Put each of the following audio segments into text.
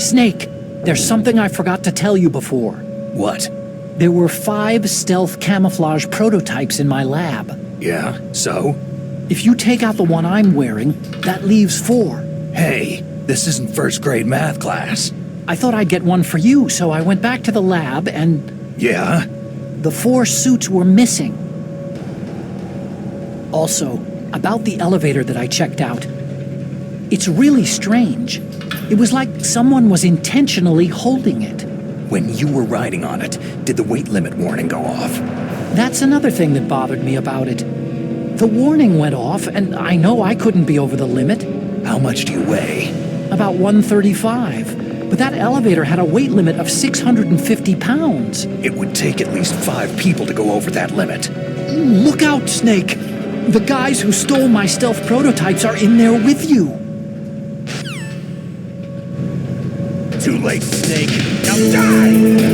Snake, there's something I forgot to tell you before. What? There were 5 stealth camouflage prototypes in my lab. Yeah, so? If you take out the one I'm wearing, that leaves 4. Hey, this isn't first grade math class. I thought I'd get one for you, so I went back to the lab and... Yeah? The 4 suits were missing. Also, about the elevator that I checked out. It's really strange. It was like someone was intentionally holding it. When you were riding on it, did the weight limit warning go off? That's another thing that bothered me about it. The warning went off, and I know I couldn't be over the limit. How much do you weigh? About 135. But that elevator had a weight limit of 650 pounds. It would take at least 5 people to go over that limit. Look out, Snake! The guys who stole my stealth prototypes are in there with you. Too late, Snake. Now die!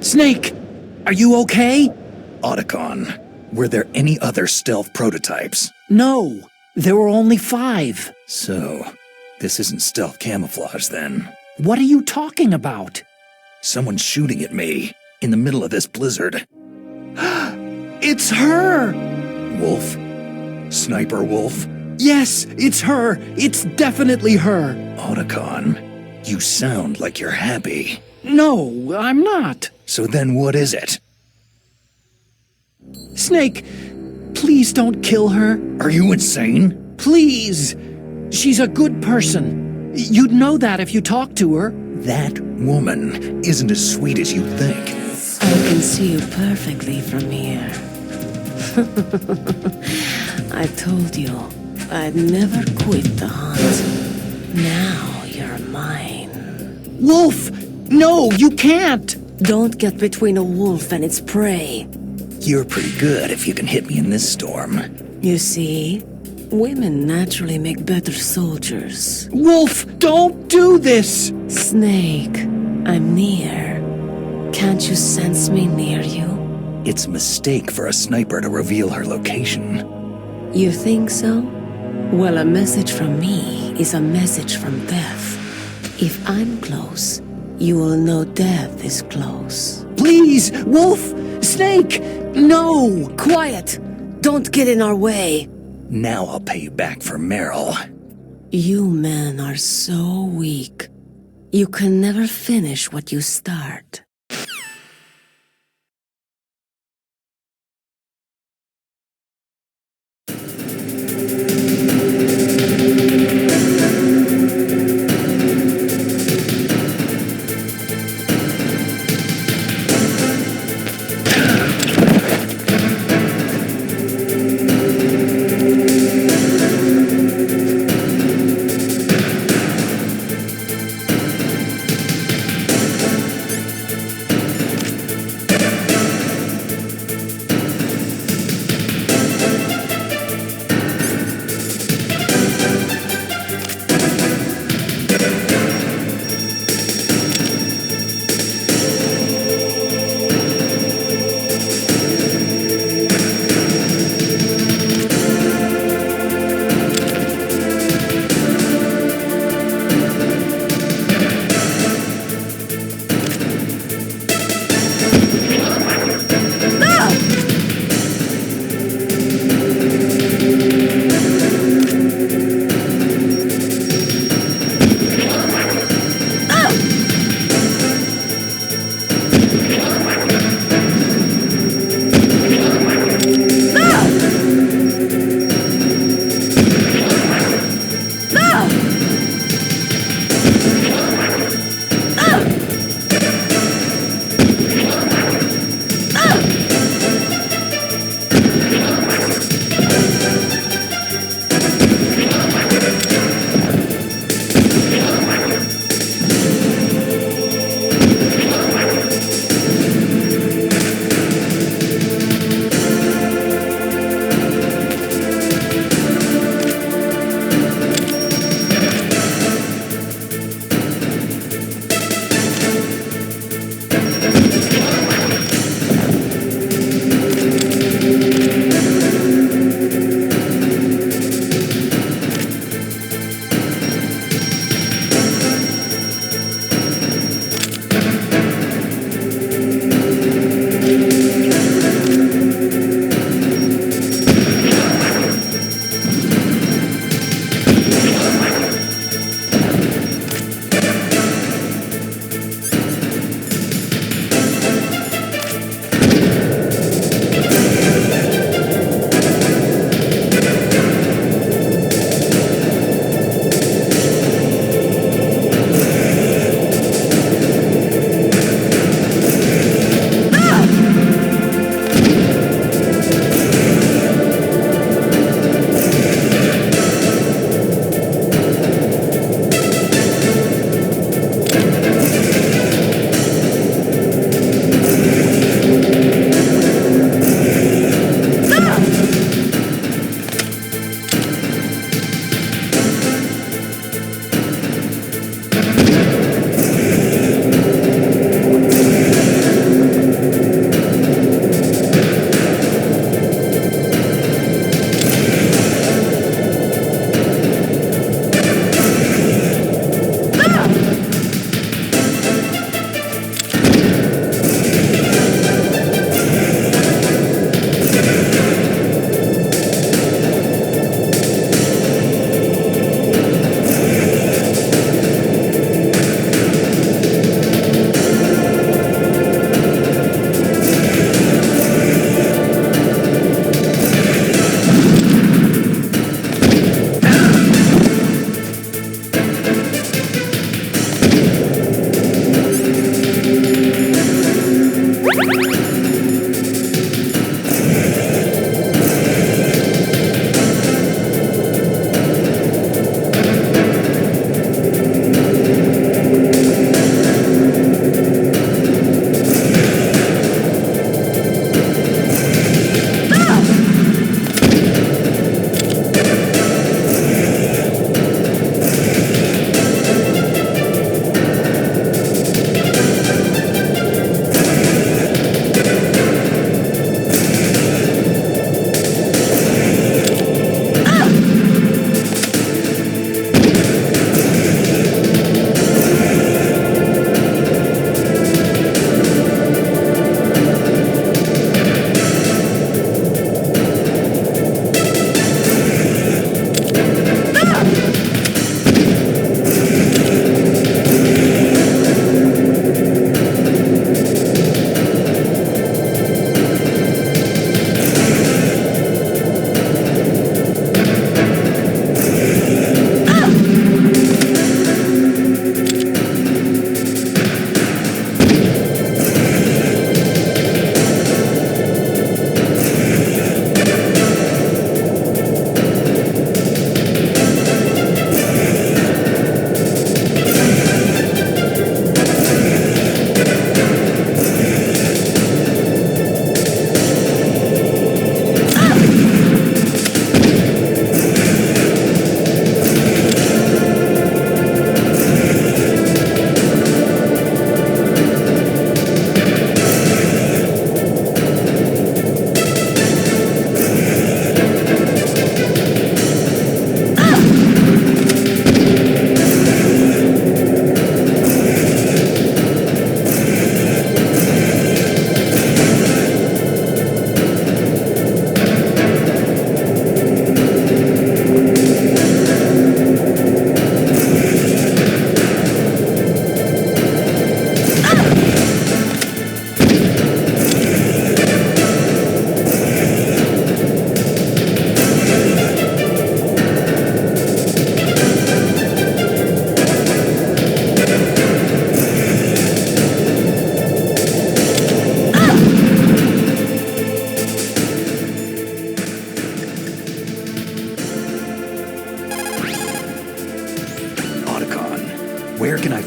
Snake, are you okay? Otacon, were there any other stealth prototypes? No, there were only 5. So, this isn't stealth camouflage then. What are you talking about? Someone's shooting at me, in the middle of this blizzard. It's her! Wolf? Sniper Wolf? Yes, it's her! It's definitely her! Otacon, you sound like you're happy. No, I'm not. So then what is it? Snake, please don't kill her. Are you insane? Please! She's a good person. You'd know that if you talked to her. That woman isn't as sweet as you think. I can see you perfectly from here. I told you I'd never quit the hunt. Now you're mine. Wolf! No, you can't! Don't get between a wolf and its prey. You're pretty good if you can hit me in this storm. You see, women naturally make better soldiers. Wolf, don't do this! Snake, I'm near. Can't you sense me near you? It's a mistake for a sniper to reveal her location. You think so? Well, a message from me is a message from death. If I'm close, you will know death is close. Please, Wolf! Snake! No! Quiet! Don't get in our way. Now I'll pay you back for Meryl. You men are so weak. You can never finish what you start.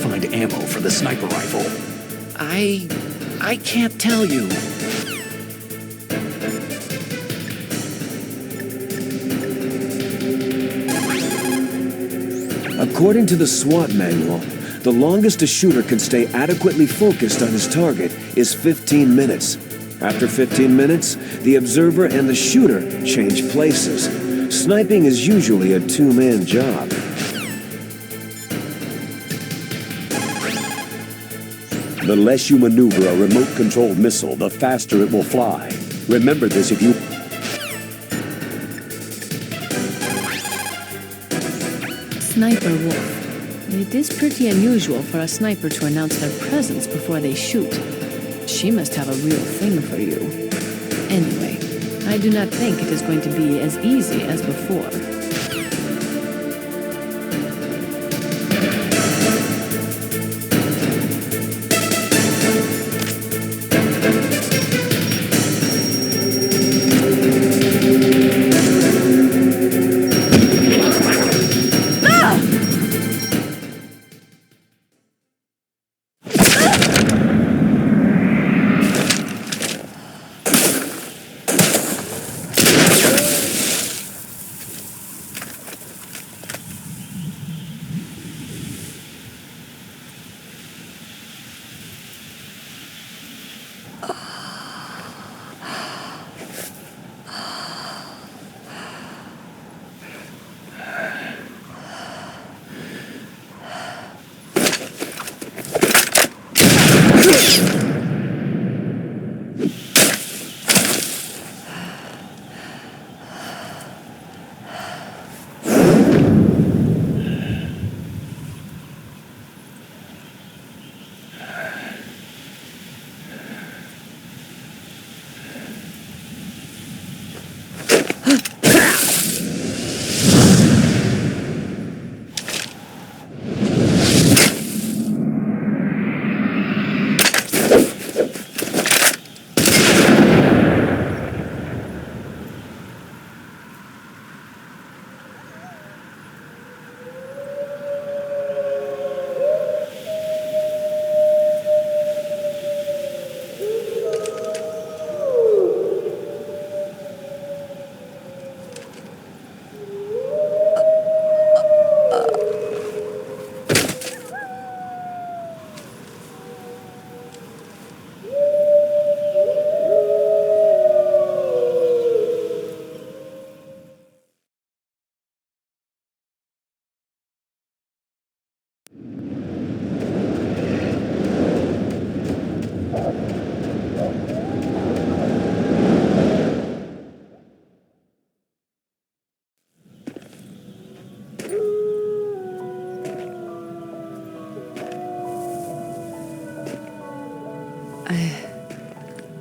find ammo for the sniper rifle? I can't tell you. According to the SWAT manual, the longest a shooter can stay adequately focused on his target is 15 minutes. After 15 minutes, the observer and the shooter change places. Sniping is usually a two-man job. The less you maneuver a remote-controlled missile, the faster it will fly. Remember this if you... Sniper Wolf. It is pretty unusual for a sniper to announce their presence before they shoot. She must have a real thing for you. Anyway, I do not think it is going to be as easy as before.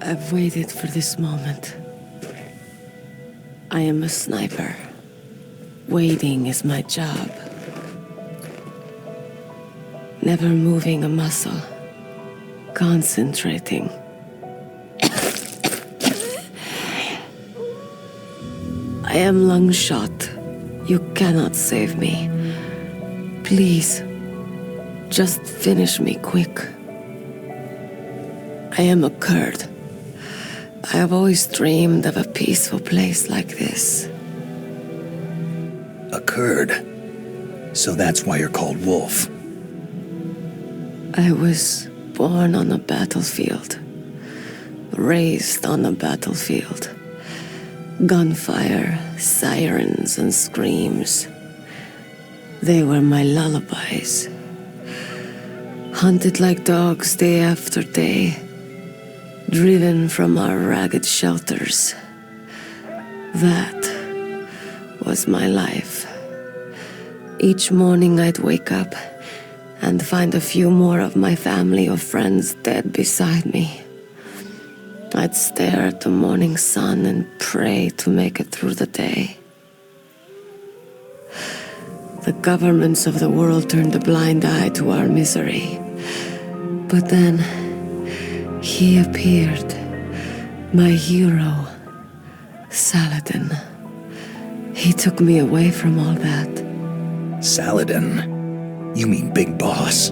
I've waited for this moment. I am a sniper. Waiting is my job. Never moving a muscle. Concentrating. I am Lungshot. You cannot save me. Please, just finish me quick. I am a Kurd. I have always dreamed of a peaceful place like this. A Kurd. So that's why you're called Wolf. I was born on a battlefield. Raised on a battlefield. Gunfire, sirens, and screams. They were my lullabies. Hunted like dogs day after day. Driven from our ragged shelters. That was my life. Each morning I'd wake up and find a few more of my family or friends dead beside me. I'd stare at the morning sun and pray to make it through the day. The governments of the world turned a blind eye to our misery. But then, he appeared, my hero, Saladin. He took me away from all that. Saladin? You mean Big Boss?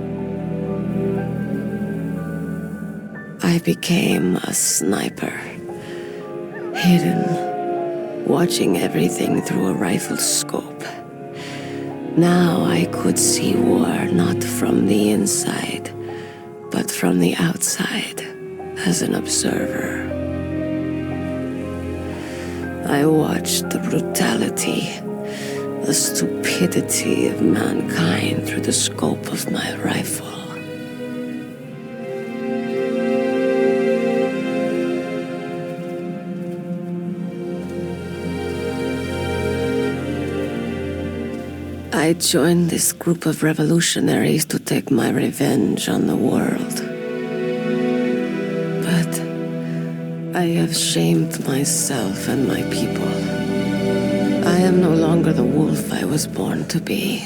I became a sniper, hidden, watching everything through a rifle's scope. Now I could see war not from the inside, but from the outside, as an observer. I watched the brutality, the stupidity of mankind through the scope of my rifle. I joined this group of revolutionaries to take my revenge on the world. But I have shamed myself and my people. I am no longer the wolf I was born to be.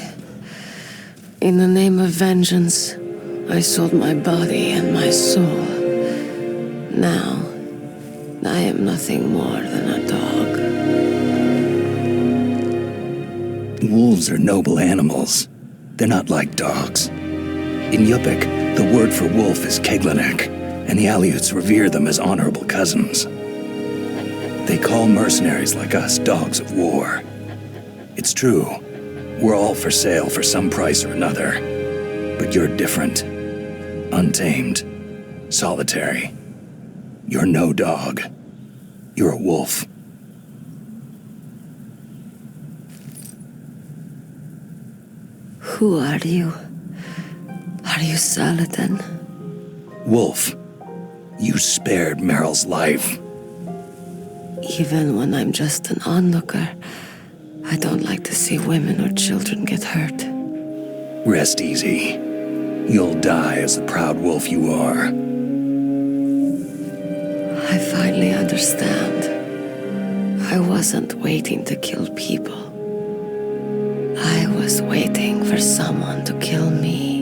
In the name of vengeance, I sold my body and my soul. Now, I am nothing more than a dog. Wolves are noble animals. They're not like dogs. In Yupik, the word for wolf is Keglanek, and the Aleuts revere them as honorable cousins. They call mercenaries like us dogs of war. It's true, we're all for sale for some price or another. But you're different. Untamed. Solitary. You're no dog. You're a wolf. Who are you? Are you Saladin? Wolf, you spared Meryl's life. Even when I'm just an onlooker, I don't like to see women or children get hurt. Rest easy. You'll die as the proud wolf you are. I finally understand. I wasn't waiting to kill people. I was waiting for someone to kill me.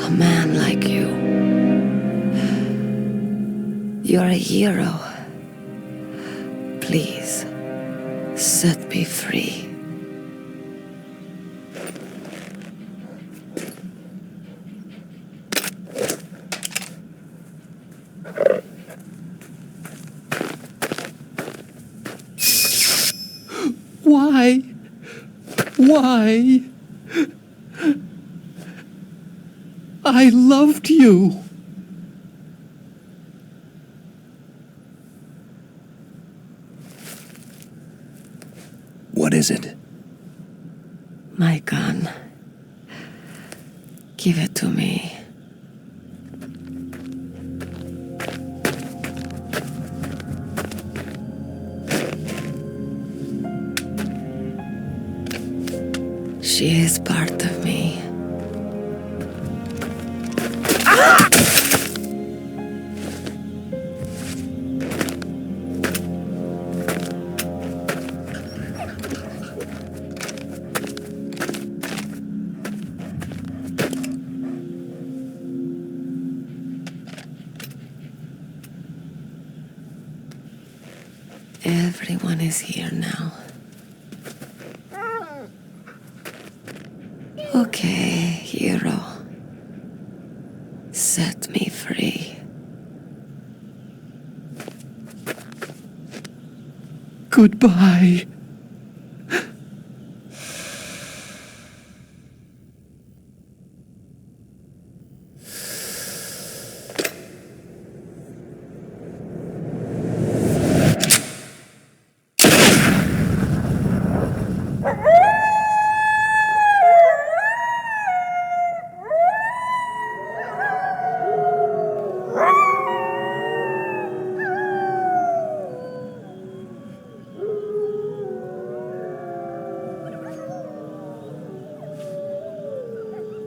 A man like you. You're a hero. Please, set me free. Why? Why? I loved you. What is it? My gun. Give it to me. She is part of me. Everyone is here now. Okay, hero. Set me free. Goodbye.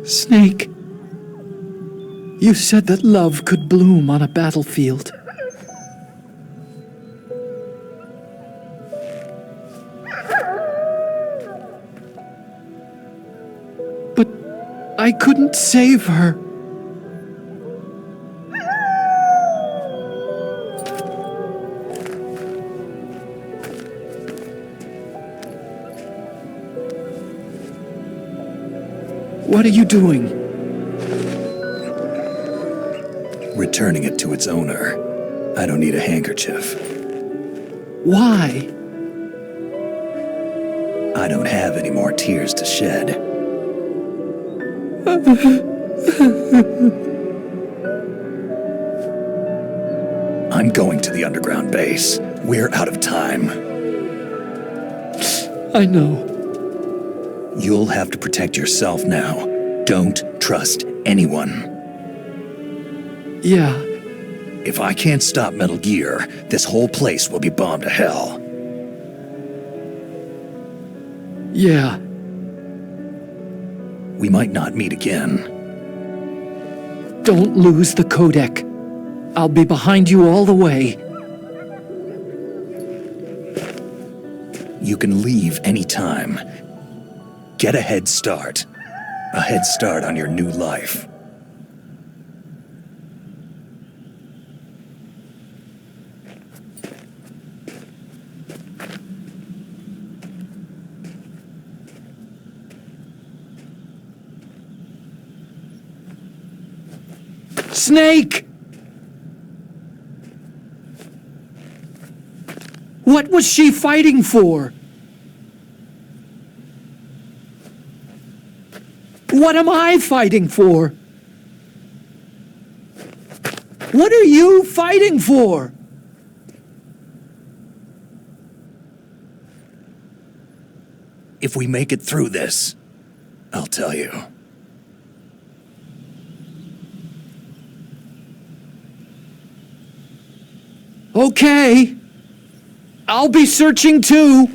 Snake, you said that love could bloom on a battlefield. But I couldn't save her. What are you doing? returning it to its owner. I don't need a handkerchief. Why? I don't have any more tears to shed. I'm going to the underground base. We're out of time. I know. You'll have to protect yourself now. Don't trust anyone. Yeah. If I can't stop Metal Gear, this whole place will be bombed to hell. Yeah. We might not meet again. Don't lose the codec. I'll be behind you all the way. You can leave anytime. Get a head start. A head start on your new life. Snake! What was she fighting for? What am I fighting for? What are you fighting for? If we make it through this, I'll tell you. Okay. I'll be searching too.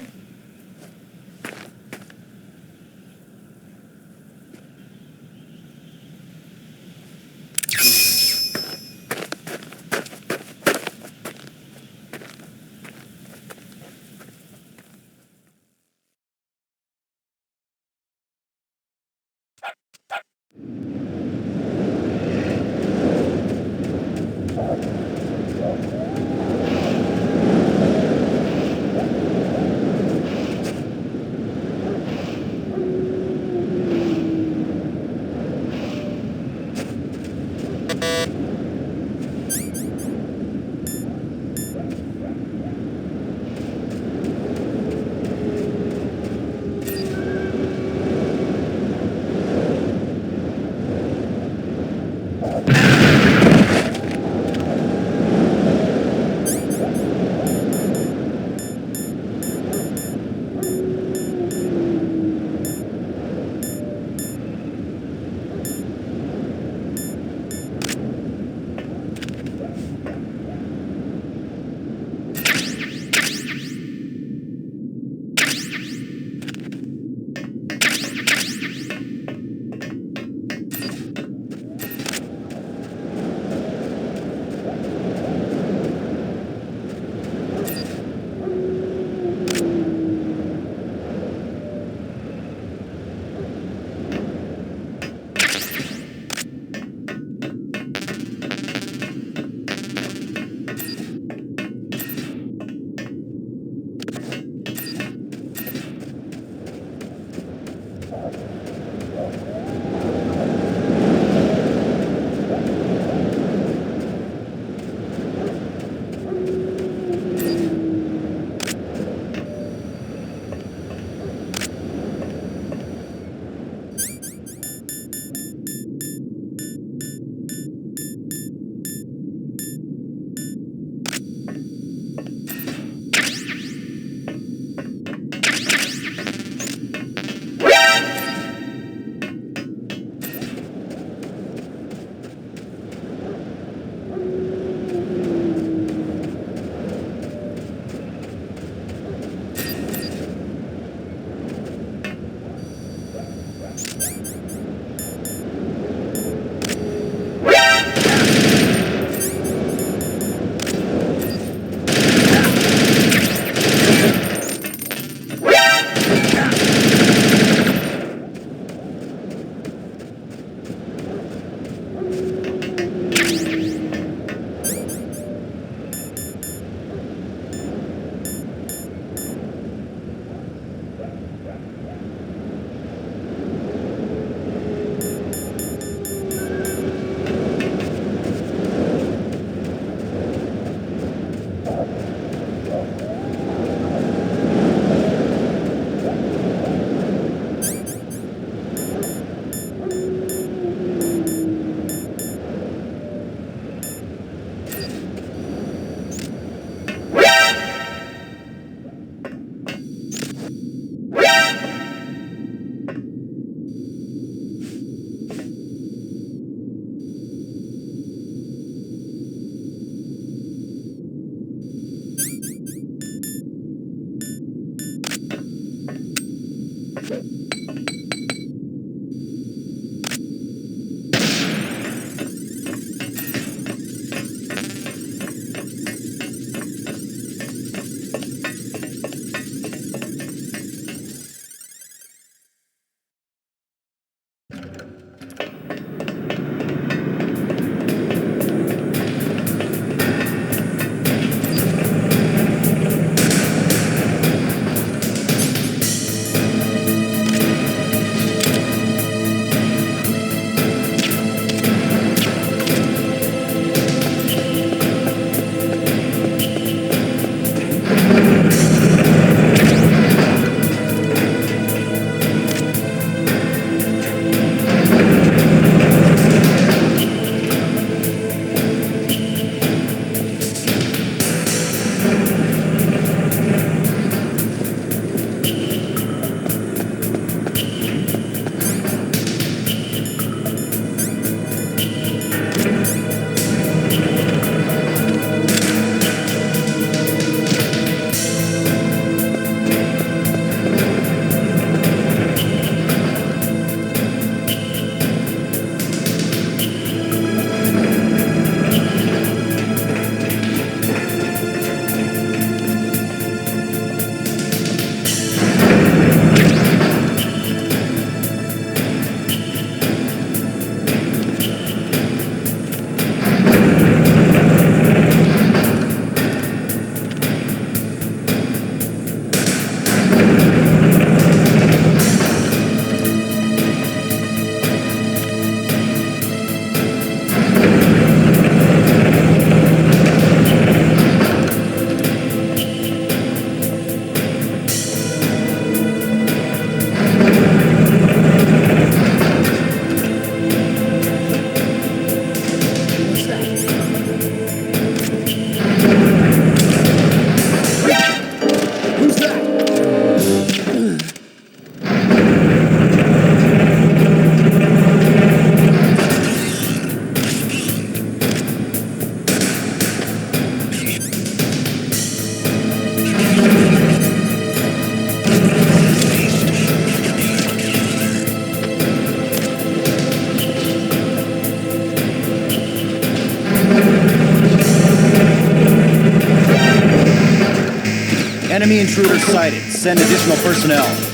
Enemy intruder sighted. Send additional personnel.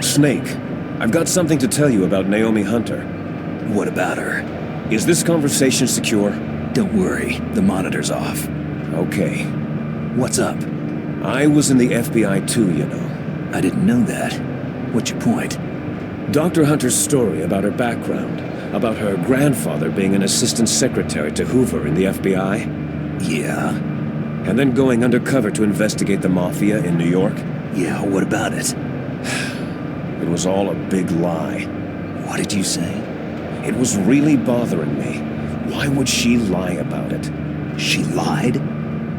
Snake, I've got something to tell you about Naomi Hunter. What about her? Is this conversation secure? Don't worry, the monitor's off. Okay. What's up? I was in the FBI too, you know. I didn't know that. What's your point? Dr. Hunter's story about her background, about her grandfather being an assistant secretary to Hoover in the FBI, Yeah? and then going undercover to investigate the Mafia in New York. Yeah, what about it? It was all a big lie. What did you say? It was really bothering me. Why would she lie about it? She lied?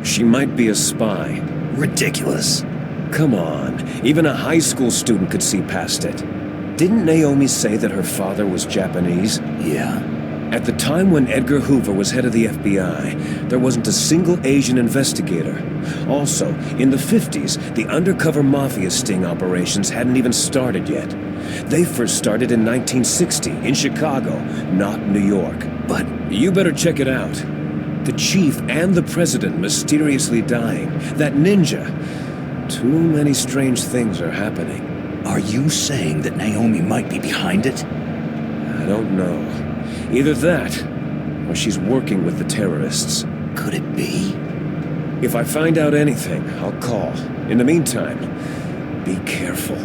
She might be a spy. Ridiculous. Come on, even a high school student could see past it. Didn't Naomi say that her father was Japanese? Yeah? At the time when Edgar Hoover was head of the FBI, there wasn't a single Asian investigator. Also, in the 50s, the undercover mafia sting operations hadn't even started yet. They first started in 1960, in Chicago, not New York. But You better check it out. The chief and the president mysteriously dying. That ninja. Too many strange things are happening. are you saying that Naomi might be behind it? I don't know. Either that, or she's working with the terrorists. Could it be? If I find out anything, I'll call. In the meantime, be careful.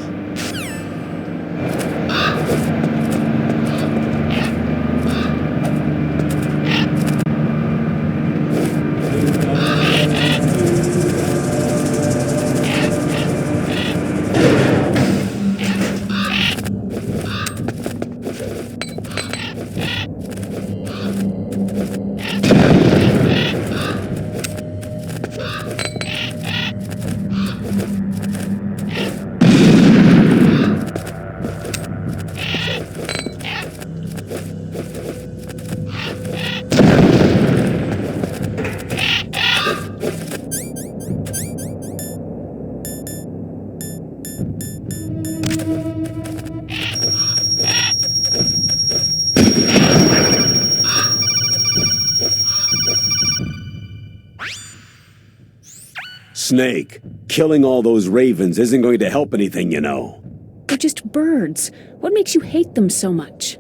Snake, killing all those ravens isn't going to help anything, you know. They're just birds. What makes you hate them so much?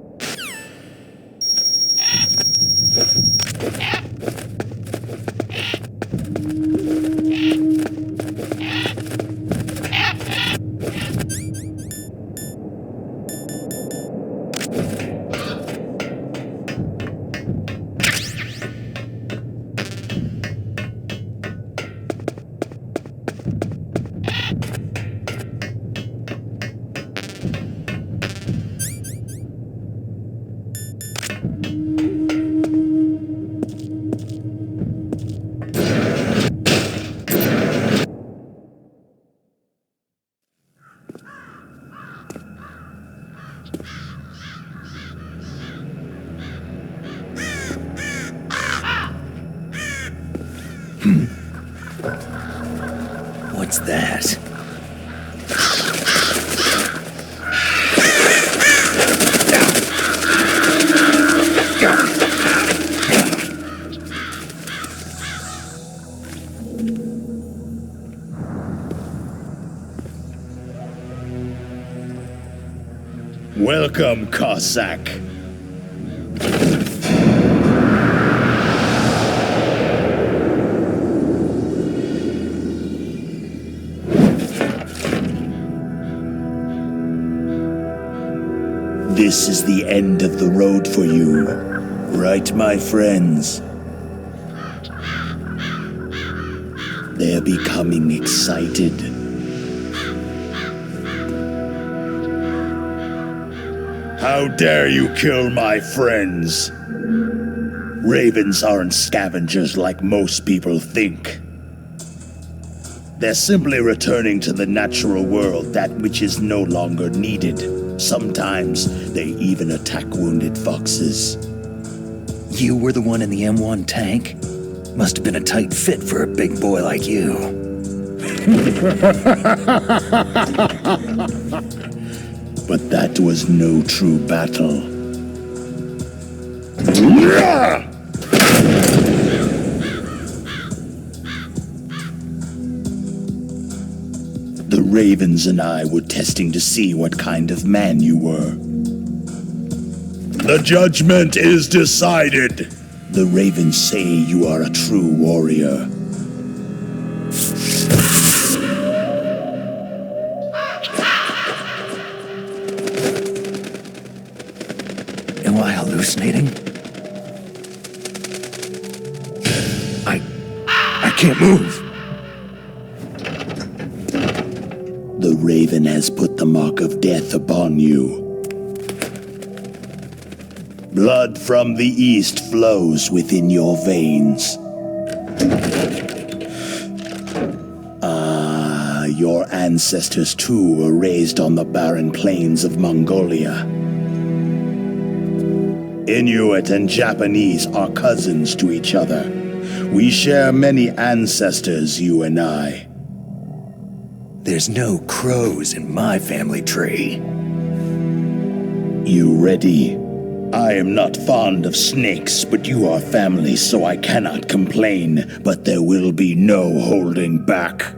What's that? Welcome, Cossack. This is the end of the road for you, right, my friends? They're becoming excited. How dare you kill my friends? Ravens aren't scavengers like most people think. They're simply returning to the natural world that which is no longer needed. Sometimes they even attack wounded foxes. You were the one in the M1 tank? Must have been a tight fit for a big boy like you. But that was no true battle. The Ravens and I were testing to see what kind of man you were. The judgment is decided. The Ravens say you are a true warrior. Am I hallucinating? I can't move. The Raven has put the mark of death upon you. Blood from the east flows within your veins. Your ancestors too were raised on the barren plains of Mongolia. Inuit and Japanese are cousins to each other. We share many ancestors, you and I. There's no crows in my family tree. You ready? I am not fond of snakes, but you are family, so I cannot complain. But there will be no holding back.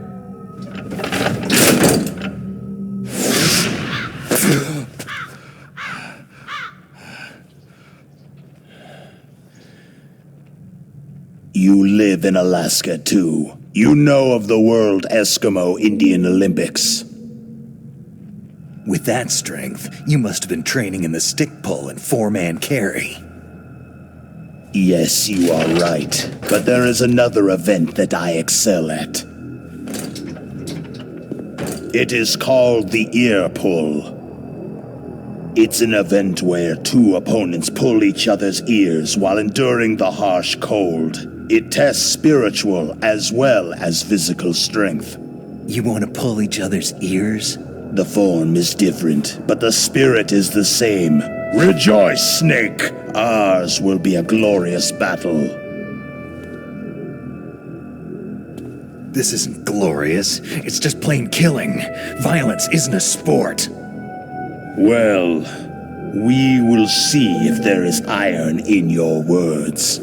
You live in Alaska, too. You know of the World Eskimo Indian Olympics. With that strength, you must have been training in the stick pull and four-man carry. Yes, you are right. But there is another event that I excel at. It is called the ear pull. It's an event where two opponents pull each other's ears while enduring the harsh cold. It tests spiritual as well as physical strength. You want to pull each other's ears? The form is different, but the spirit is the same. Rejoice, Snake! Ours will be a glorious battle. This isn't glorious. It's just plain killing. Violence isn't a sport. Well, we will see if there is iron in your words.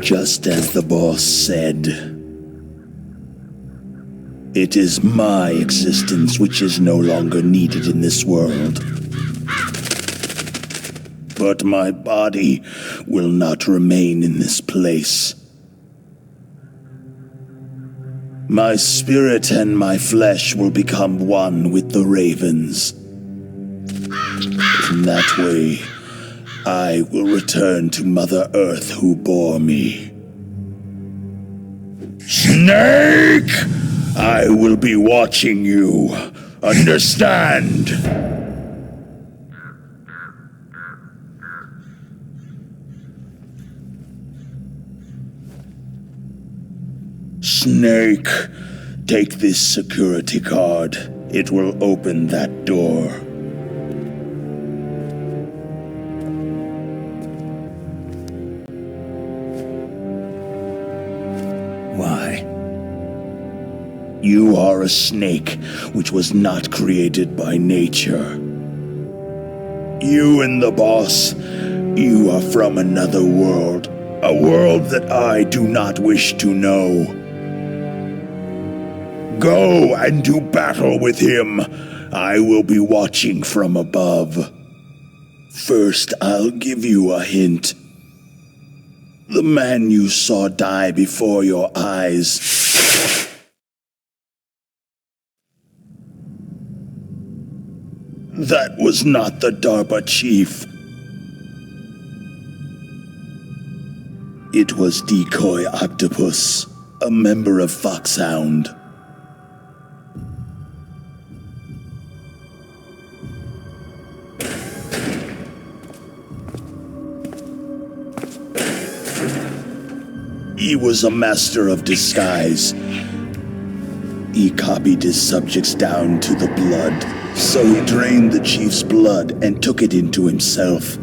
Just as the boss said, it is my existence which is no longer needed in this world. But my body will not remain in this place. My spirit and my flesh will become one with the ravens. In that way, I will return to Mother Earth who bore me. Snake! I will be watching you. Understand? Snake, take this security card. It will open that door. Why? You are a snake which was not created by nature. You and the boss, you are from another world. A world that I do not wish to know. Go and do battle with him. I will be watching from above. First, I'll give you a hint. The man you saw die before your eyes. That was not the DARPA chief. It was Decoy Octopus, a member of Foxhound. He was a master of disguise. He copied his subjects down to the blood, so he drained the chief's blood and took it into himself.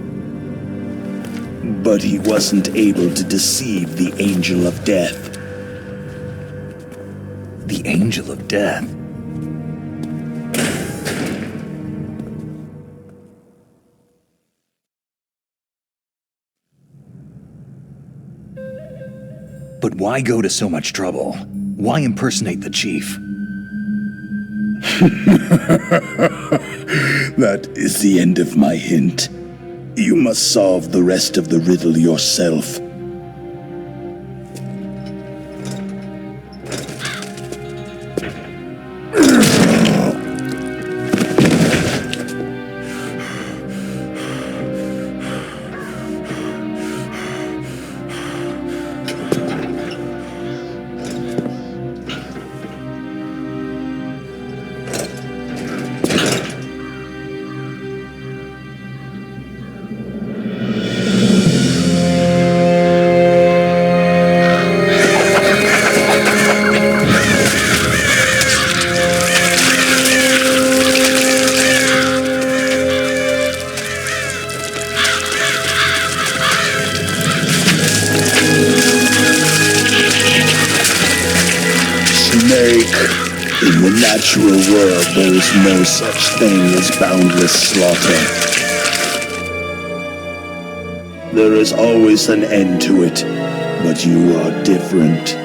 But he wasn't able to deceive the Angel of Death. The Angel of Death? But why go to so much trouble? Why impersonate the chief? That is the end of my hint. You must solve the rest of the riddle yourself. In the natural world, there is no such thing as boundless slaughter. There is always an end to it, but you are different.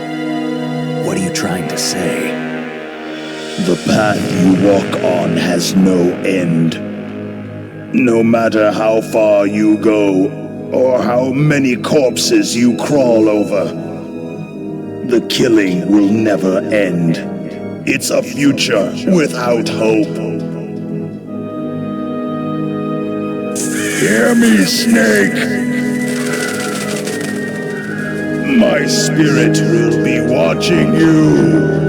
What are you trying to say? The path you walk on has no end. No matter how far you go, or how many corpses you crawl over, the killing will never end. It's a future without hope. Hear me, Snake! My spirit will be watching you.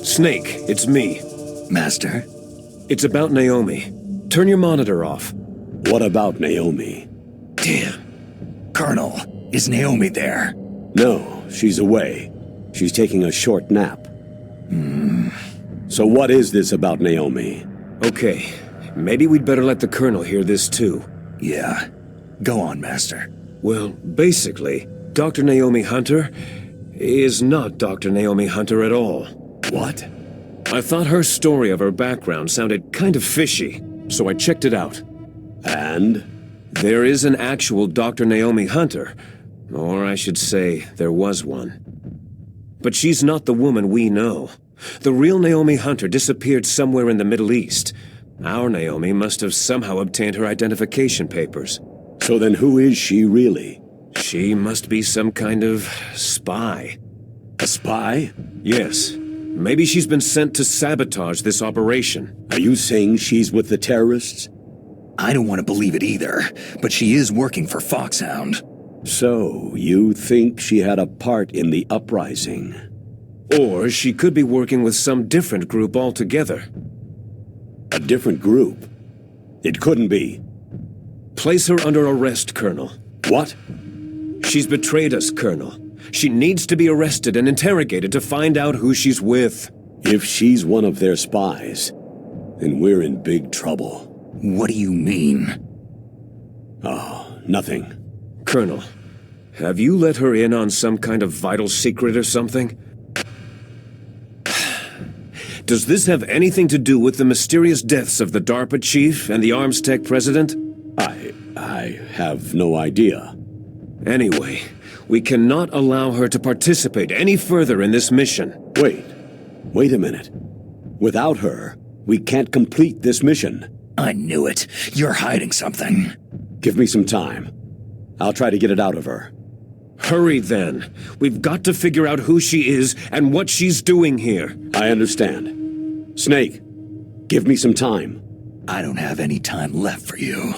Snake, it's me. Master? It's about Naomi. Turn your monitor off. What about Naomi? Damn. Colonel, is Naomi there? No, she's away. She's taking a short nap. So what is this about Naomi? Okay, maybe we'd better let the Colonel hear this too. Yeah. Go on, Master. Well, basically, Dr. Naomi Hunter is not Dr. Naomi Hunter at all. What? I thought her story of her background sounded kind of fishy, so I checked it out. And? There is an actual Dr. Naomi Hunter, or I should say, there was one. But she's not the woman we know. The real Naomi Hunter disappeared somewhere in the Middle East. Our Naomi must have somehow obtained her identification papers. So then who is she really? She must be some kind of spy. A spy? Yes. Maybe she's been sent to sabotage this operation. Are you saying she's with the terrorists? I don't want to believe it either, but she is working for Foxhound. So, you think she had a part in the uprising? Or she could be working with some different group altogether. A different group? It couldn't be. Place her under arrest, Colonel. What? She's betrayed us, Colonel. She needs to be arrested and interrogated to find out who she's with. If she's one of their spies, then we're in big trouble. What do you mean? Oh, nothing. Colonel, have you let her in on some kind of vital secret or something? Does this have anything to do with the mysterious deaths of the DARPA chief and the Armstech president? I have no idea. Anyway, we cannot allow her to participate any further in this mission. Wait a minute. Without her, we can't complete this mission. I knew it. You're hiding something. Give me some time. I'll try to get it out of her. Hurry then. We've got to figure out who she is and what she's doing here. I understand. Snake, give me some time. I don't have any time left for you.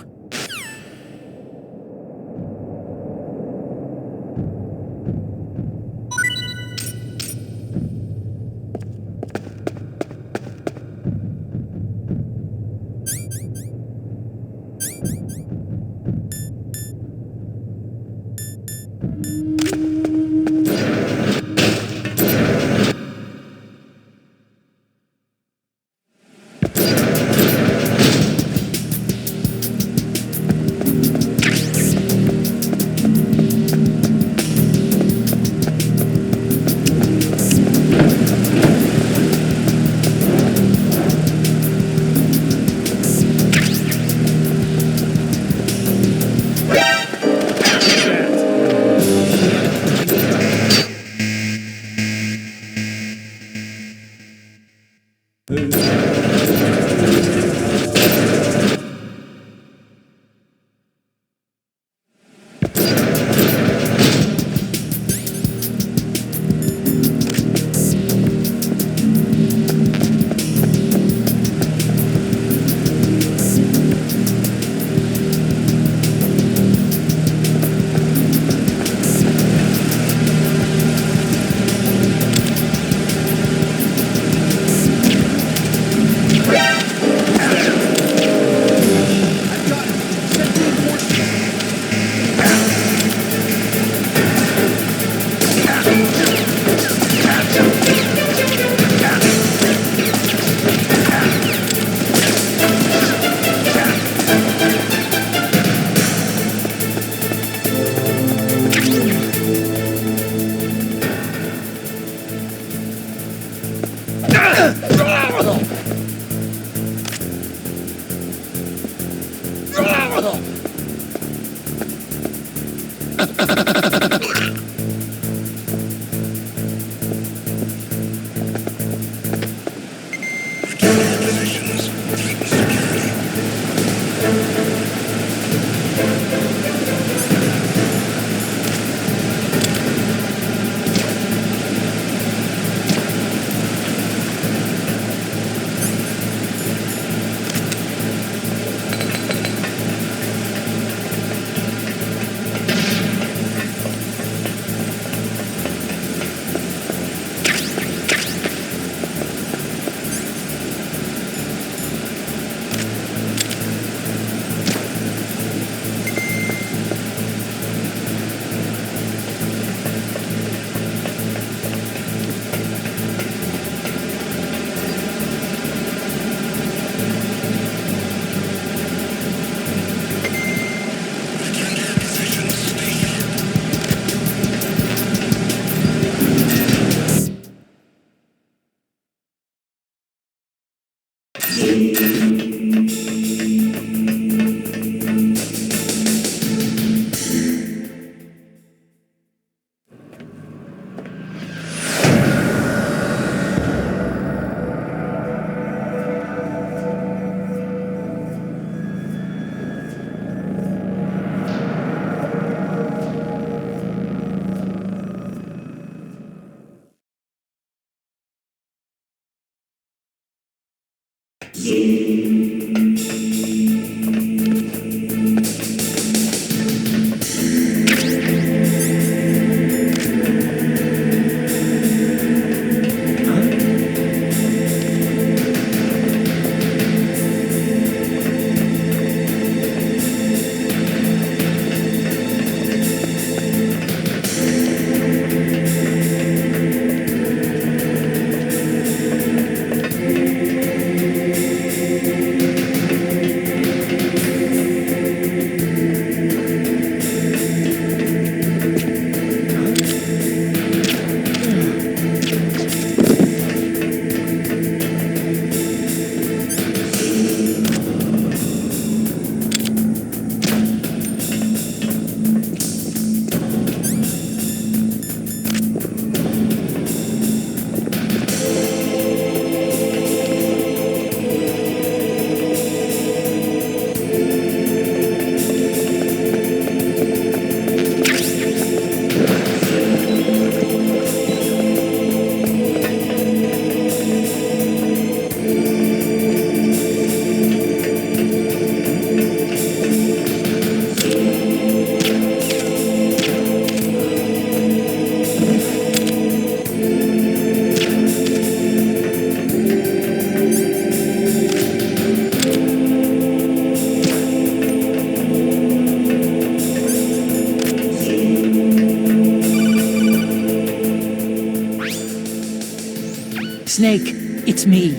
Snake, it's me.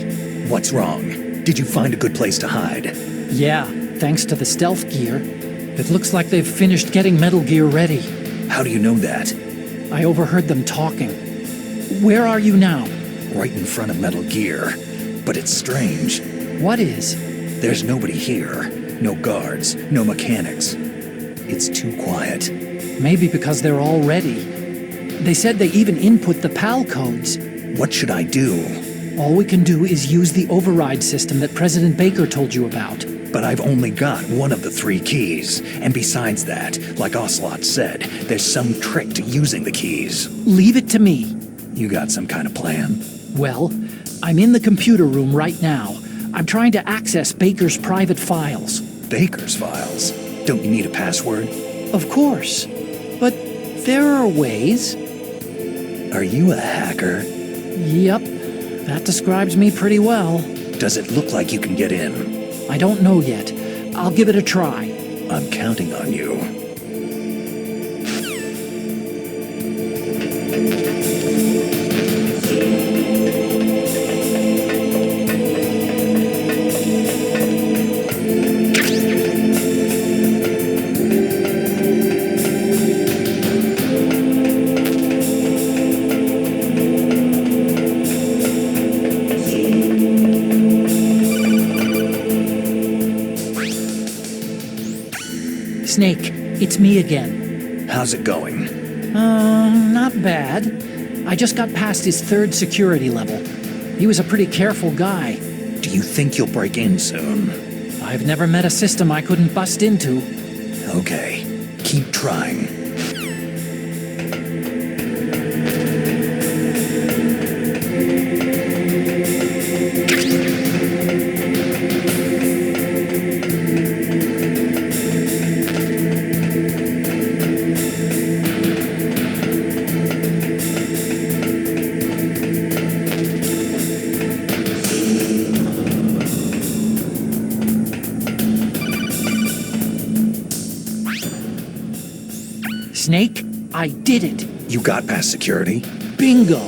What's wrong? Did you find a good place to hide? Yeah, thanks to the stealth gear. It looks like they've finished getting Metal Gear ready. How do you know that? I overheard them talking. Where are you now? Right in front of Metal Gear. But it's strange. What is? There's nobody here. No guards, no mechanics. It's too quiet. Maybe because they're all ready. They said they even input the PAL codes. What should I do? All we can do is use the override system that President Baker told you about. But I've only got one of the 3 keys. And besides that, like Ocelot said, there's some trick to using the keys. Leave it to me. You got some kind of plan? Well, I'm in the computer room right now. I'm trying to access Baker's private files. Baker's files? Don't you need a password? Of course. But there are ways. Are you a hacker? Yep. That describes me pretty well. Does it look like you can get in? I don't know yet. I'll give it a try. I'm counting on you. Snake, it's me again. How's it going? Not bad. I just got past his 3rd security level. He was a pretty careful guy. Do you think you'll break in soon? I've never met a system I couldn't bust into. Okay, keep trying. Snake, I did it. You got past security? Bingo.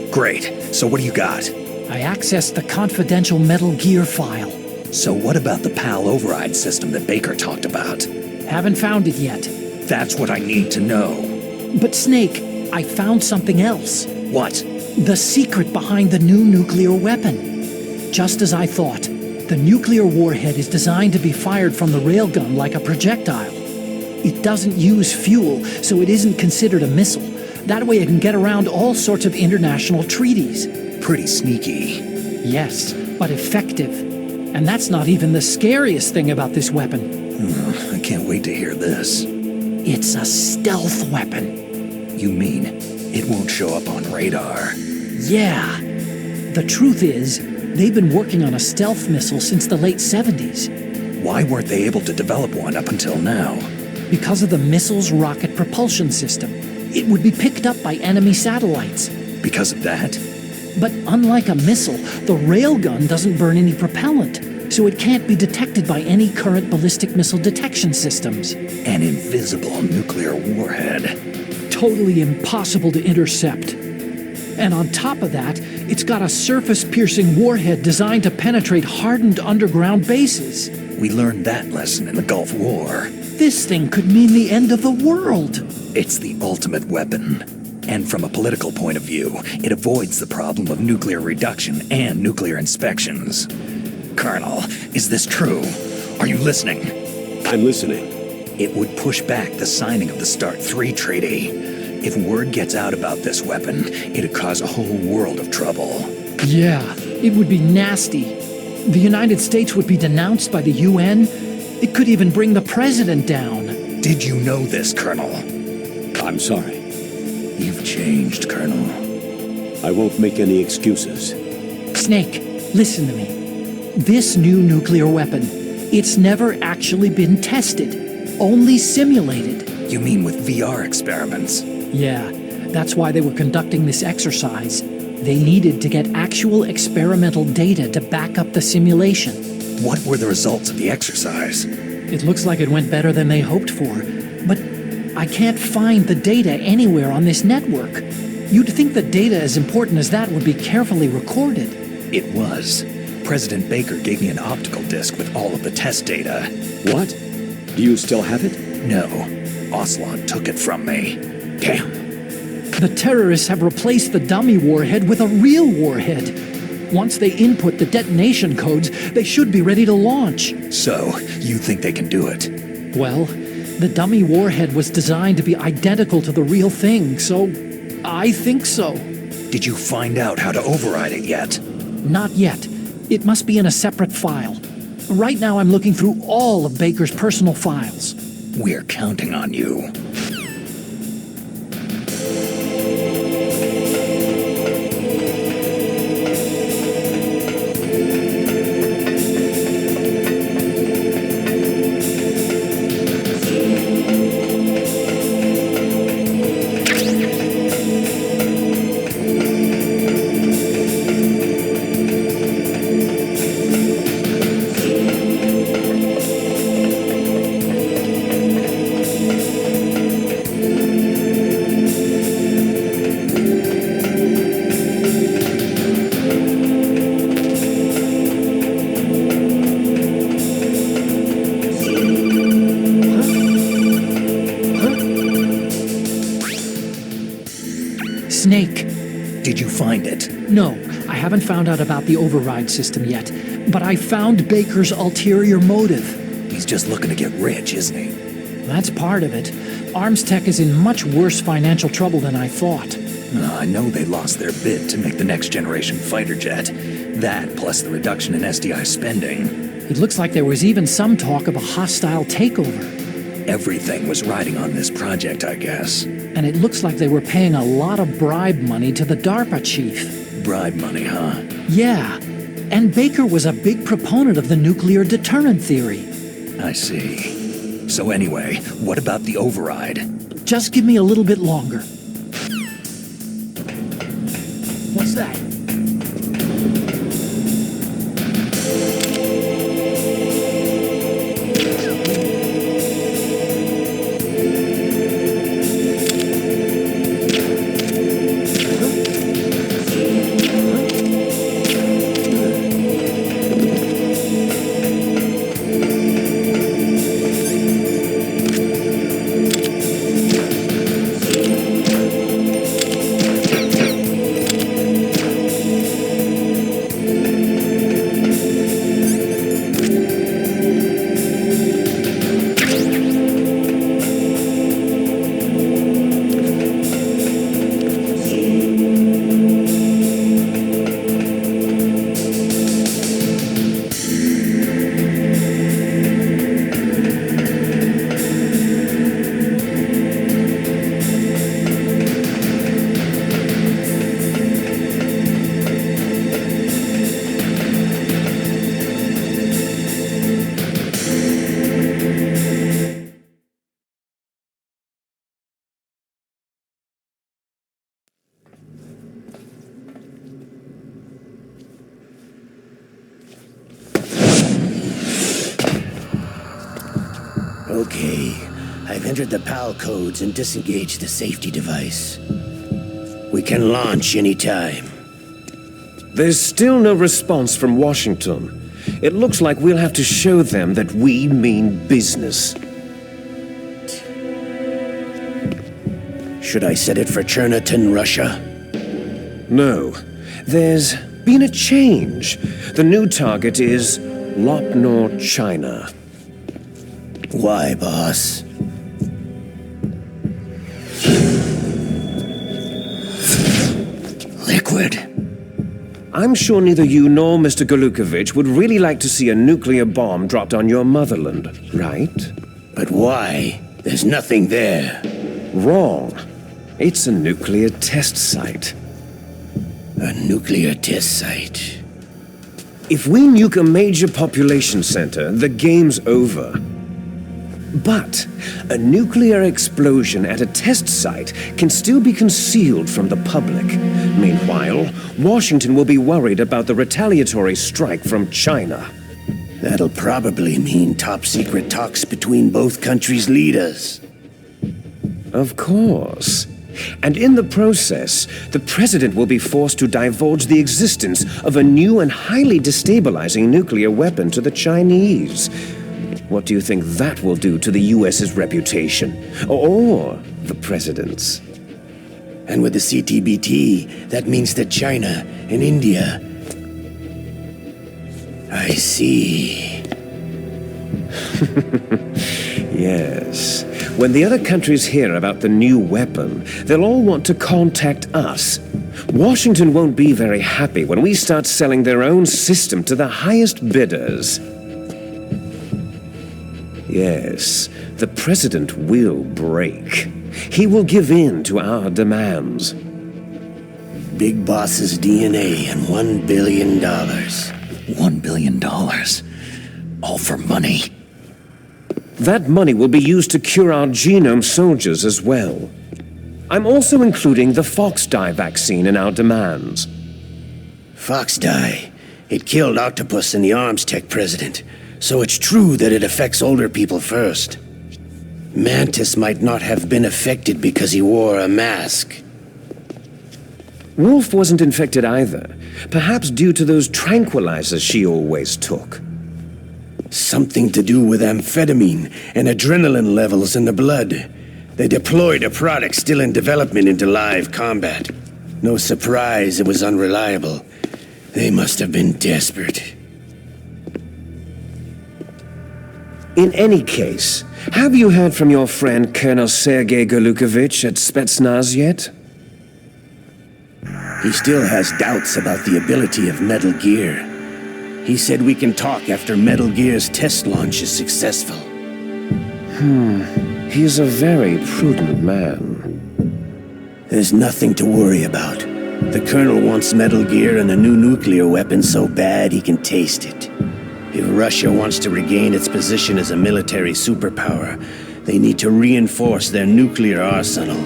Great. So what do you got? I accessed the confidential Metal Gear file. So what about the PAL override system that Baker talked about? Haven't found it yet. That's what I need to know. But Snake, I found something else. What? The secret behind the new nuclear weapon. Just as I thought, the nuclear warhead is designed to be fired from the railgun like a projectile. It doesn't use fuel, so it isn't considered a missile. That way it can get around all sorts of international treaties. Pretty sneaky. Yes, but effective. And that's not even the scariest thing about this weapon. I can't wait to hear this. It's a stealth weapon. You mean it won't show up on radar? Yeah. The truth is, They've been working on a stealth missile since the late 70s. Why weren't they able to develop one up until now? Because of the missile's rocket propulsion system. It would be picked up by enemy satellites. Because of that? But unlike a missile, the railgun doesn't burn any propellant, so it can't be detected by any current ballistic missile detection systems. An invisible nuclear warhead. Totally impossible to intercept. And on top of that, it's got a surface-piercing warhead designed to penetrate hardened underground bases. We learned that lesson in the Gulf War. This thing could mean the end of the world. It's the ultimate weapon. And from a political point of view, it avoids the problem of nuclear reduction and nuclear inspections. Colonel, is this true? Are you listening? I'm listening. It would push back the signing of the START III treaty. If word gets out about this weapon, it'd cause a whole world of trouble. Yeah, it would be nasty. The United States would be denounced by the UN. It could even bring the president down. Did you know this, Colonel? I'm sorry. You've changed, Colonel. I won't make any excuses. Snake, listen to me. This new nuclear weapon, it's never actually been tested, only simulated. You mean with VR experiments? Yeah, that's why they were conducting this exercise. They needed to get actual experimental data to back up the simulation. What were the results of the exercise? It looks like it went better than they hoped for, but I can't find the data anywhere on this network. You'd think the data as important as that would be carefully recorded. It was. President Baker gave me an optical disc with all of the test data. What? Do you still have it? No. Ocelot took it from me. Damn. The terrorists have replaced the dummy warhead with a real warhead. Once they input the detonation codes, they should be ready to launch. So, you think they can do it? Well, the dummy warhead was designed to be identical to the real thing, so I think so. Did you find out how to override it yet? Not yet. It must be in a separate file. Right now I'm looking through all of Baker's personal files. We're counting on you. Snake. Did you find it? No, I haven't found out about the override system yet, but I found Baker's ulterior motive. He's just looking to get rich, isn't he? That's part of it. Armstech is in much worse financial trouble than I thought. I know they lost their bid to make the next generation fighter jet. That, plus the reduction in SDI spending. It looks like there was even some talk of a hostile takeover. Everything was riding on this project, I guess. And it looks like they were paying a lot of bribe money to the DARPA chief. Bribe money, huh? Yeah. And Baker was a big proponent of the nuclear deterrent theory. I see. So anyway, what about the override? Just give me a little bit longer. What's that? Okay, I've entered the PAL codes and disengaged the safety device. We can launch anytime. There's still no response from Washington. It looks like we'll have to show them that we mean business. Should I set it for Cherniton, Russia? No. There's been a change. The new target is Lopnor, China. Why, boss? Liquid. I'm sure neither you nor Mr. Golukovich would really like to see a nuclear bomb dropped on your motherland, right? But why? There's nothing there. Wrong. It's a nuclear test site. A nuclear test site. If we nuke a major population center, the game's over. But a nuclear explosion at a test site can still be concealed from the public. Meanwhile, Washington will be worried about the retaliatory strike from China. That'll probably mean top-secret talks between both countries' leaders. Of course. And in the process, the president will be forced to divulge the existence of a new and highly destabilizing nuclear weapon to the Chinese. What do you think that will do to the US's reputation? Or the president's? And with the CTBT, that means that China and India... I see. Yes. When the other countries hear about the new weapon, they'll all want to contact us. Washington won't be very happy when we start selling their own system to the highest bidders. Yes, the president will break. He will give in to our demands. Big Boss's DNA and $1 billion. $1 billion. All for money. That money will be used to cure our genome soldiers as well. I'm also including the Foxdie vaccine in our demands. Foxdie? It killed Octopus and the Arms Tech president, so it's true that it affects older people first. Mantis might not have been affected because he wore a mask. Wolf wasn't infected either, perhaps due to those tranquilizers she always took. Something to do with amphetamine and adrenaline levels in the blood. They deployed a product still in development into live combat. No surprise it was unreliable. They must have been desperate. In any case, have you heard from your friend Colonel Sergei Golukovich at Spetsnaz yet? He still has doubts about the ability of Metal Gear. He said we can talk after Metal Gear's test launch is successful. He's a very prudent man. There's nothing to worry about. The Colonel wants Metal Gear and a new nuclear weapon so bad he can taste it. If Russia wants to regain its position as a military superpower, they need to reinforce their nuclear arsenal.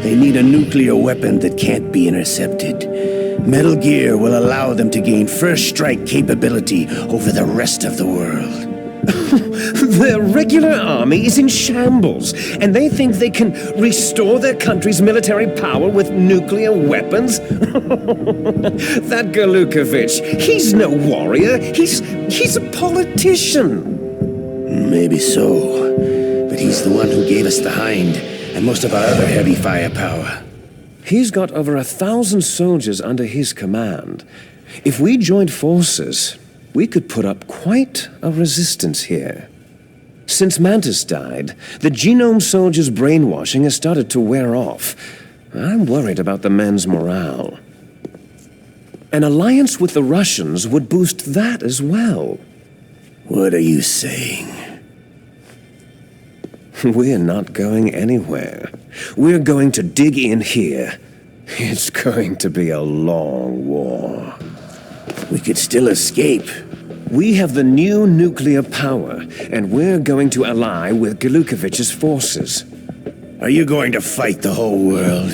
They need a nuclear weapon that can't be intercepted. Metal Gear will allow them to gain first strike capability over the rest of the world. Their regular army is in shambles, and they think they can restore their country's military power with nuclear weapons? That Golukovich, he's no warrior. He's a politician. Maybe so, but he's the one who gave us the Hind and most of our other heavy firepower. He's got over 1,000 soldiers under his command. If we joined forces, we could put up quite a resistance here. Since Mantis died, the genome soldiers' brainwashing has started to wear off. I'm worried about the men's morale. An alliance with the Russians would boost that as well. What are you saying? We're not going anywhere. We're going to dig in here. It's going to be a long war. We could still escape. We have the new nuclear power, and we're going to ally with Golukovich's forces. Are you going to fight the whole world?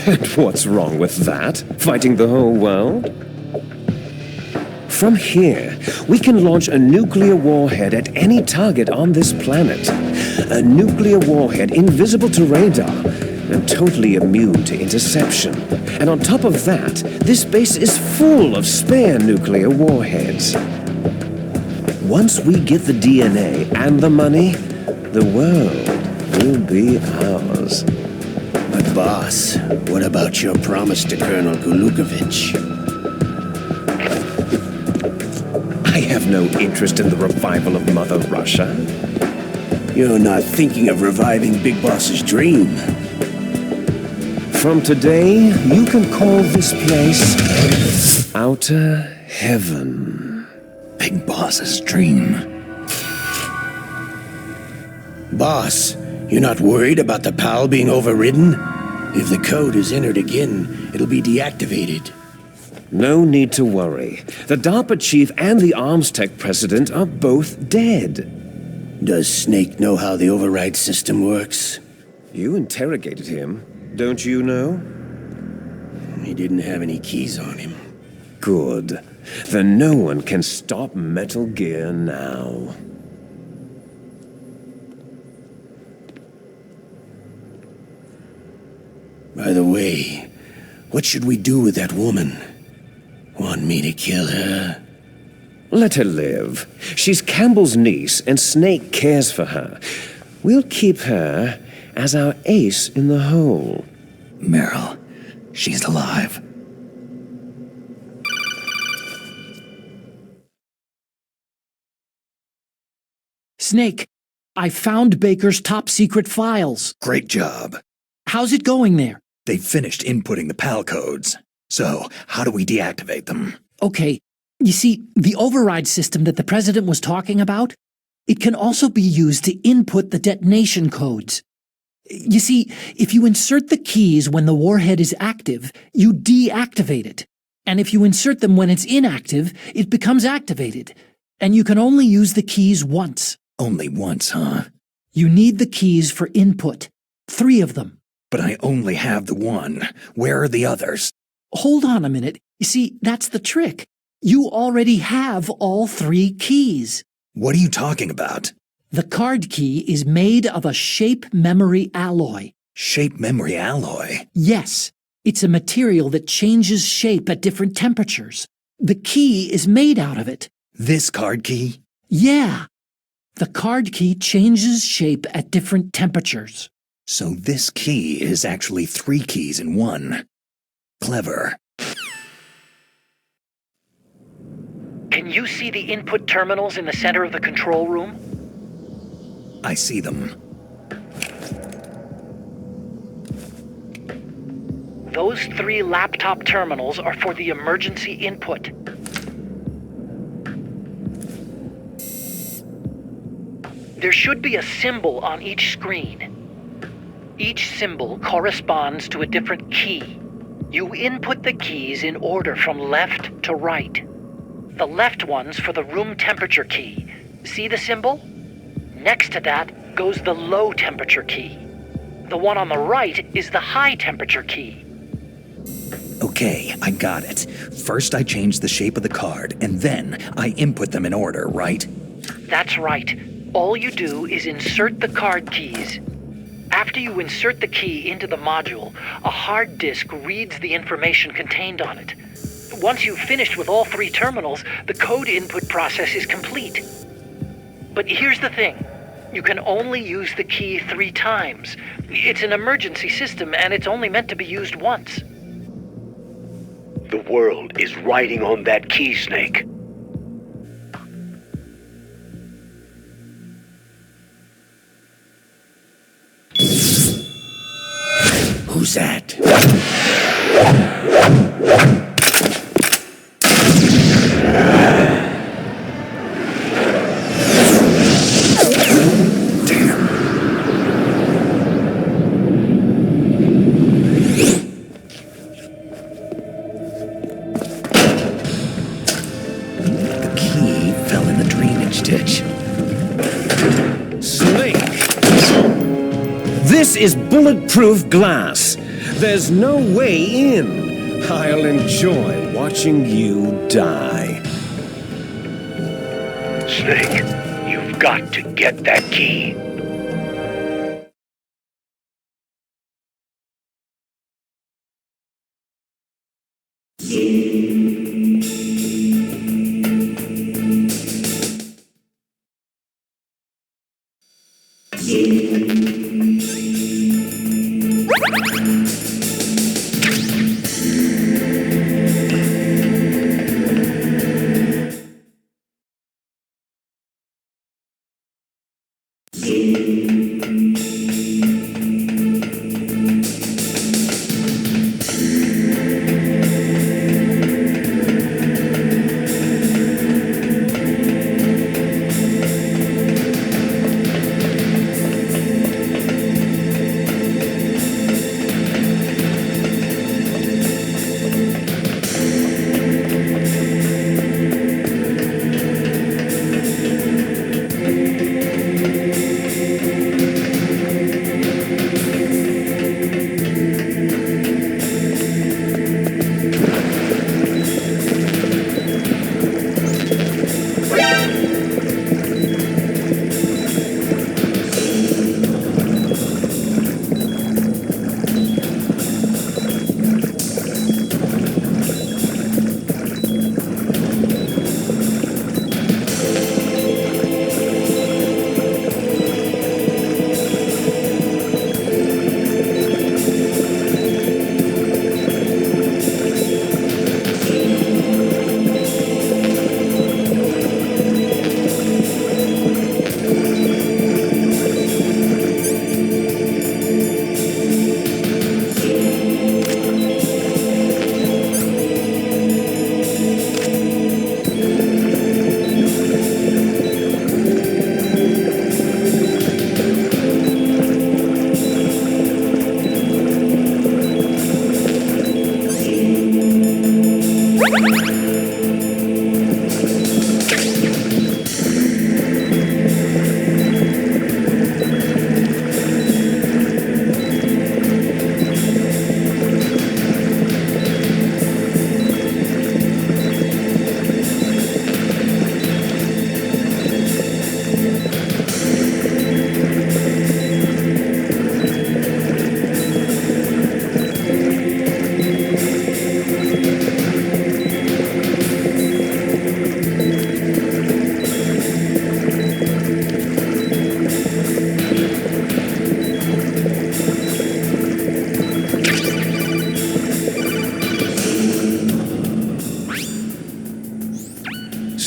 And what's wrong with that? Fighting the whole world? From here, we can launch a nuclear warhead at any target on this planet. A nuclear warhead invisible to radar and totally immune to interception. And on top of that, this base is full of spare nuclear warheads. Once we get the DNA and the money, the world will be ours. But boss, what about your promise to Colonel Gulukovich? I have no interest in the revival of Mother Russia. You're not thinking of reviving Big Boss's dream. From today, you can call this place Outer Heaven. Big Boss's dream. Boss, you're not worried about the PAL being overridden? If the code is entered again, it'll be deactivated. No need to worry. The DARPA chief and the Arms Tech president are both dead. Does Snake know how the override system works? You interrogated him, don't you know? He didn't have any keys on him. Good. Then no one can stop Metal Gear now. By the way, what should we do with that woman? Want me to kill her? Let her live. She's Campbell's niece, and Snake cares for her. We'll keep her as our ace in the hole. Meryl, she's alive. Snake, I found Baker's top-secret files. Great job. How's it going there? They finished inputting the PAL codes. So, how do we deactivate them? Okay, you see, the override system that the President was talking about, it can also be used to input the detonation codes. You see, if you insert the keys when the warhead is active, you deactivate it. And if you insert them when it's inactive, it becomes activated. And you can only use the keys once. Only once, huh? You need the keys for input. 3 of them. But I only have the one. Where are the others? Hold on a minute. You see, that's the trick. You already have all 3 keys. What are you talking about? The card key is made of a shape memory alloy. Shape memory alloy? Yes. It's a material that changes shape at different temperatures. The key is made out of it. This card key? Yeah. The card key changes shape at different temperatures. So this key is actually 3 keys in one. Clever. Can you see the input terminals in the center of the control room? I see them. Those 3 laptop terminals are for the emergency input. There should be a symbol on each screen. Each symbol corresponds to a different key. You input the keys in order from left to right. The left one's for the room temperature key. See the symbol? Next to that goes the low temperature key. The one on the right is the high temperature key. Okay, I got it. First I change the shape of the card, and then I input them in order, right? That's right. All you do is insert the card keys. After you insert the key into the module, a hard disk reads the information contained on it. Once you've finished with all 3 terminals, the code input process is complete. But here's the thing. You can only use the key 3 times. It's an emergency system, and it's only meant to be used once. The world is riding on that key, Snake. Who's that? The key fell in the drainage ditch. Snake! This is bulletproof glass. There's no way in. I'll enjoy watching you die. Snake, you've got to get that key.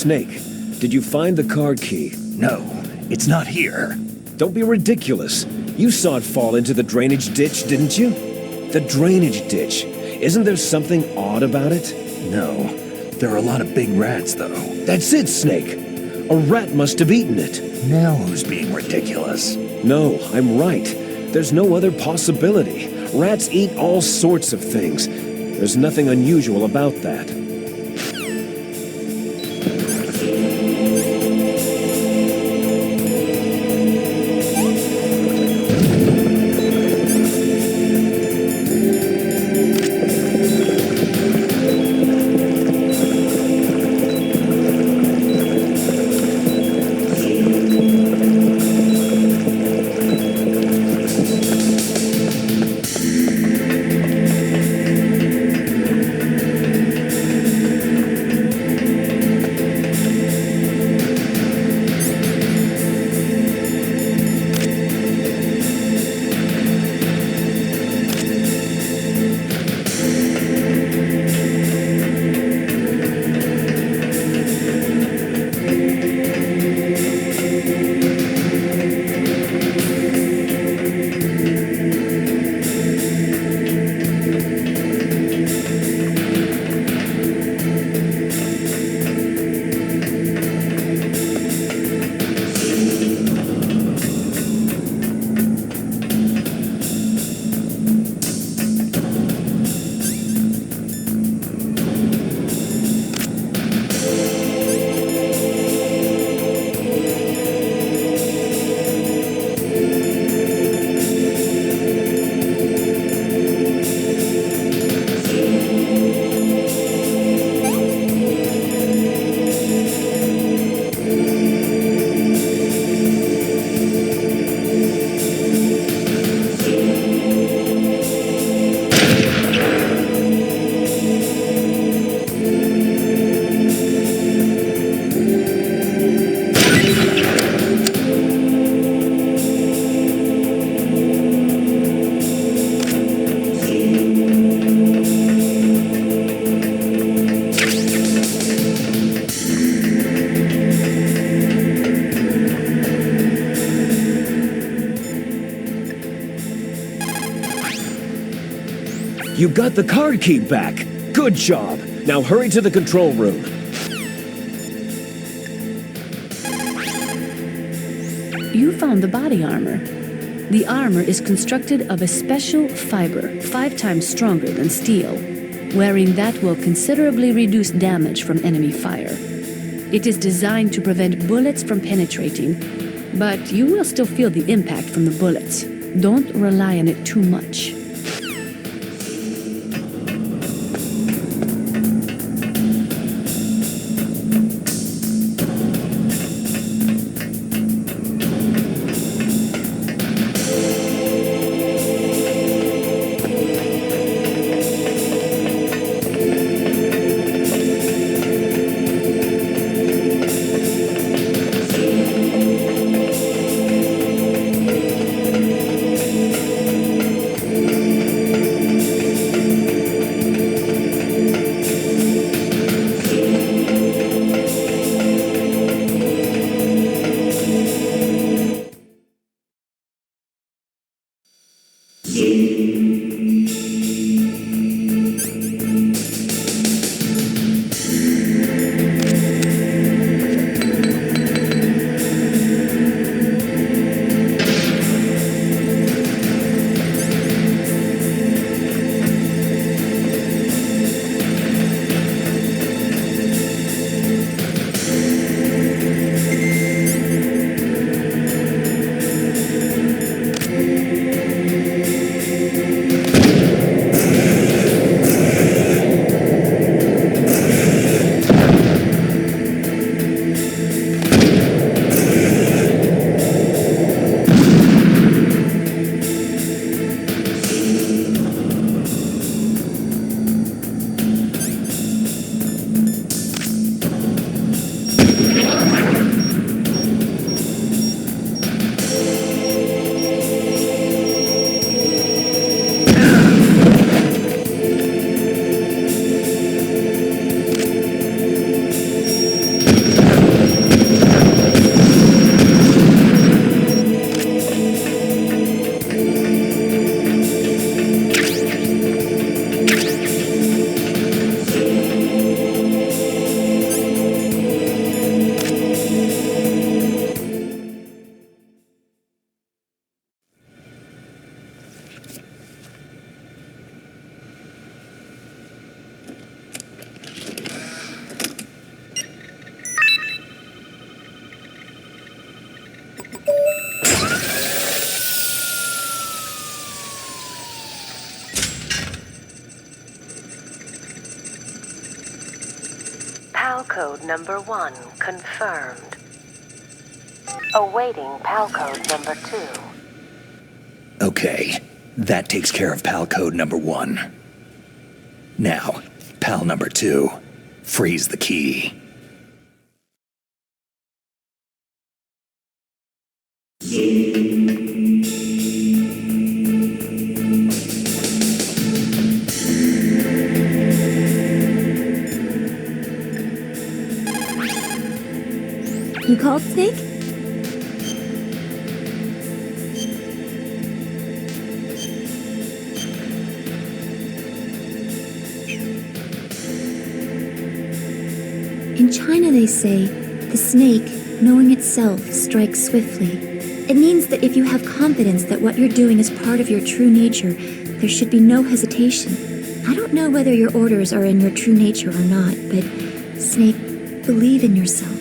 Snake, did you find the card key? No, it's not here. Don't be ridiculous. You saw it fall into the drainage ditch, didn't you? The drainage ditch. Isn't there something odd about it? No. There are a lot of big rats, though. That's it, Snake. A rat must have eaten it. Now who's being ridiculous? No, I'm right. There's no other possibility. Rats eat all sorts of things. There's nothing unusual about that. You got the card key back! Good job! Now hurry to the control room. You found the body armor. The armor is constructed of a special fiber, 5 times stronger than steel. Wearing that will considerably reduce damage from enemy fire. It is designed to prevent bullets from penetrating, but you will still feel the impact from the bullets. Don't rely on it too much. PAL code number 1 confirmed. Awaiting PAL code number 2. Okay, that takes care of PAL code number 1. Now, PAL number 2, freeze the key. You called, Snake? In China they say, the snake, knowing itself, strikes swiftly. It means that if you have confidence that what you're doing is part of your true nature, there should be no hesitation. I don't know whether your orders are in your true nature or not, but, Snake, believe in yourself.